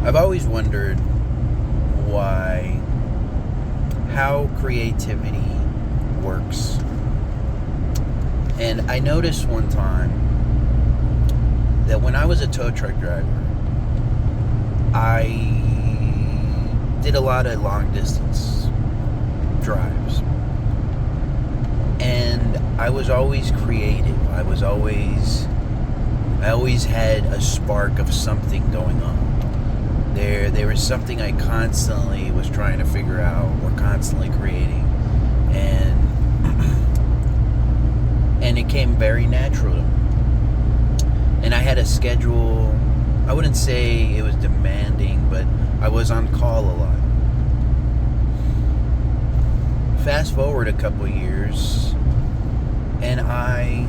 I've always wondered how creativity works. And I noticed one time that when I was a tow truck driver, I did a lot of long distance drives. And I was always creative. I always had a spark of something going on. There was something I constantly was trying to figure out or constantly creating. And it came very natural to me. And I had a schedule. I wouldn't say it was demanding, but I was on call a lot. Fast forward a couple years, and I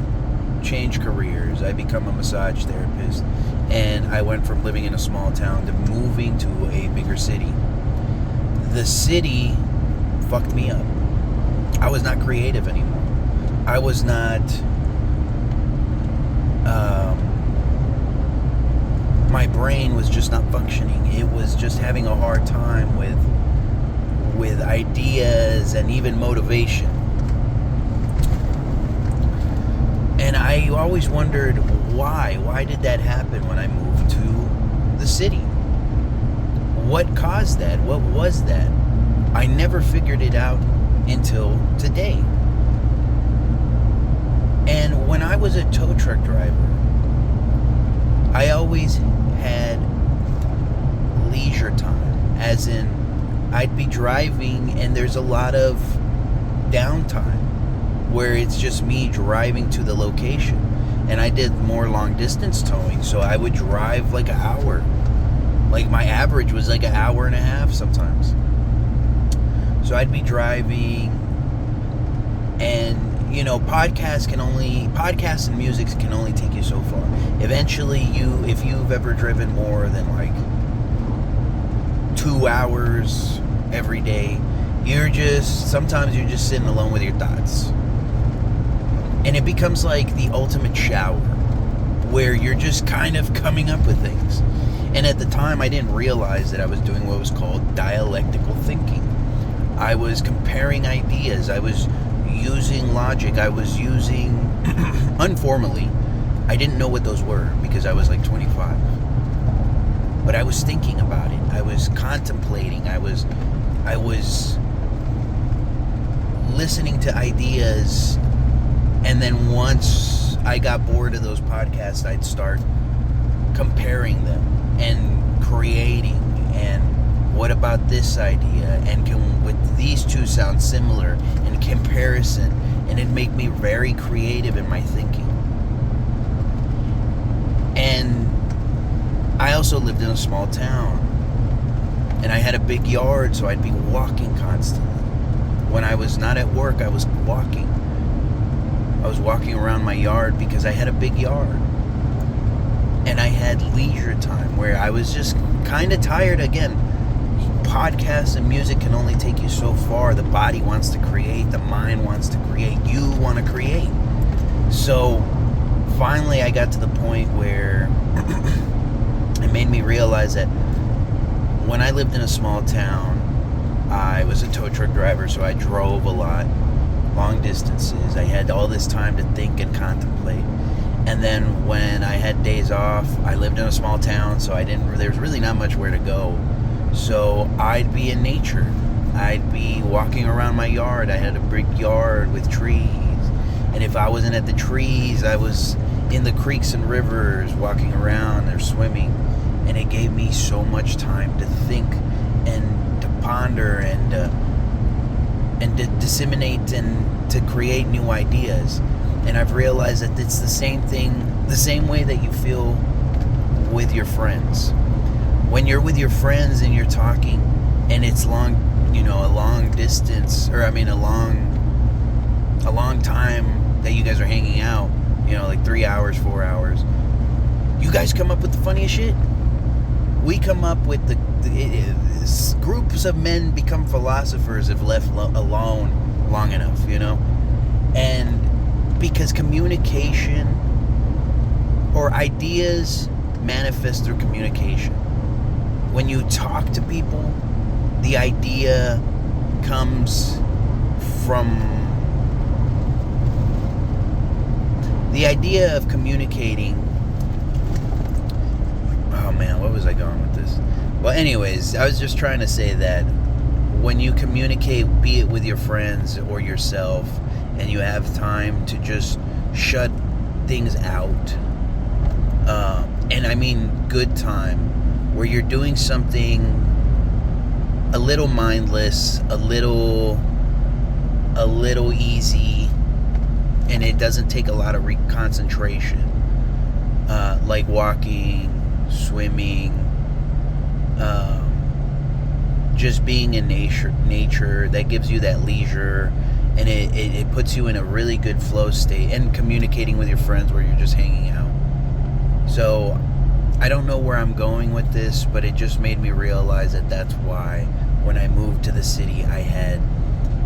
changed careers. I become a massage therapist, and I went from living in a small town to moving to a bigger city. The city fucked me up. I was not creative anymore. I was not my brain was just not functioning. It was just having a hard time with ideas and even motivation. And I always wondered why. Why did that happen when I moved to the city? What caused that? What was that? I never figured it out until today. And when I was a tow truck driver, I always had leisure time, as in I'd be driving and there's a lot of downtime where it's just me driving to the location. And I did more long distance towing, so I would drive like an hour. Like my average was like an hour and a half sometimes. So I'd be driving, and podcasts and music can only take you so far. Eventually, if you've ever driven more than like 2 hours every day, sometimes you're just sitting alone with your thoughts. And it becomes like the ultimate shower, where you're just kind of coming up with things. And at the time, I didn't realize that I was doing what was called dialectical thinking. I was comparing ideas. I was using logic. I was using, unformally, I didn't know what those were because I was like 25. But I was thinking about it. I was contemplating. I was listening to ideas. And then once I got bored of those podcasts, I'd start comparing them and creating. And what about this idea? And would these two sound similar in comparison? And it'd make me very creative in my thinking. And I also lived in a small town. And I had a big yard, so I'd be walking constantly. When I was not at work, I was walking. I was walking around my yard because I had a big yard. And I had leisure time where I was just kind of tired. Again, podcasts and music can only take you so far. The body wants to create. The mind wants to create. You want to create. So finally I got to the point where it made me realize that when I lived in a small town, I was a tow truck driver, so I drove a lot. Long distances. I had all this time to think and contemplate. And then when I had days off, I lived in a small town, so there's really not much where to go. So I'd be in nature. I'd be walking around my yard. I had a big yard with trees. And if I wasn't at the trees, I was in the creeks and rivers walking around or swimming. And it gave me so much time to think and to ponder and to disseminate and to create new ideas. And I've realized that it's the same thing, the same way that you feel with your friends. When you're with your friends and you're talking and it's a long distance, or a long time that you guys are hanging out, like 3 hours, 4 hours, you guys come up with the funniest shit. We come up with groups of men become philosophers if left alone long enough, and because communication or ideas manifest through communication. when you talk to people, the idea comes from the idea of communicating. Oh man, what was I going with this? Well, anyways, I was just trying to say that when you communicate, be it with your friends or yourself, and you have time to just shut things out, and I mean good time, where you're doing something a little mindless, a little easy, and it doesn't take a lot of concentration, like walking, swimming, just being in nature that gives you that leisure, and it puts you in a really good flow state, and communicating with your friends where you're just hanging out. So I don't know where I'm going with this, but it just made me realize that that's why when I moved to the city, I had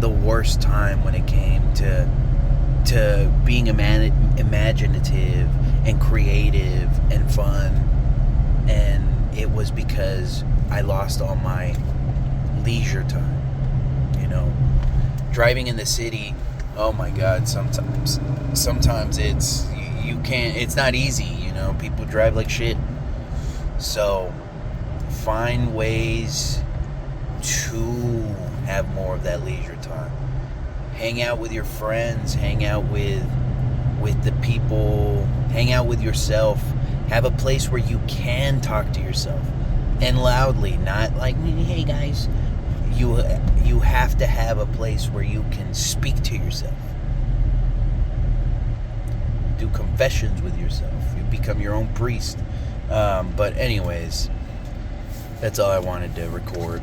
the worst time when it came to being imaginative and creative and fun. And it was because I lost all my leisure time. You know, driving in the city, oh my God, sometimes it's, you can't, it's not easy, you know, people drive like shit. So find ways to have more of that leisure time. Hang out with your friends, hang out with the people, hang out with yourself. Have a place where you can talk to yourself, and loudly, not like, hey guys. You have to have a place where you can speak to yourself. Do confessions with yourself. You become your own priest. But anyways, that's all I wanted to record.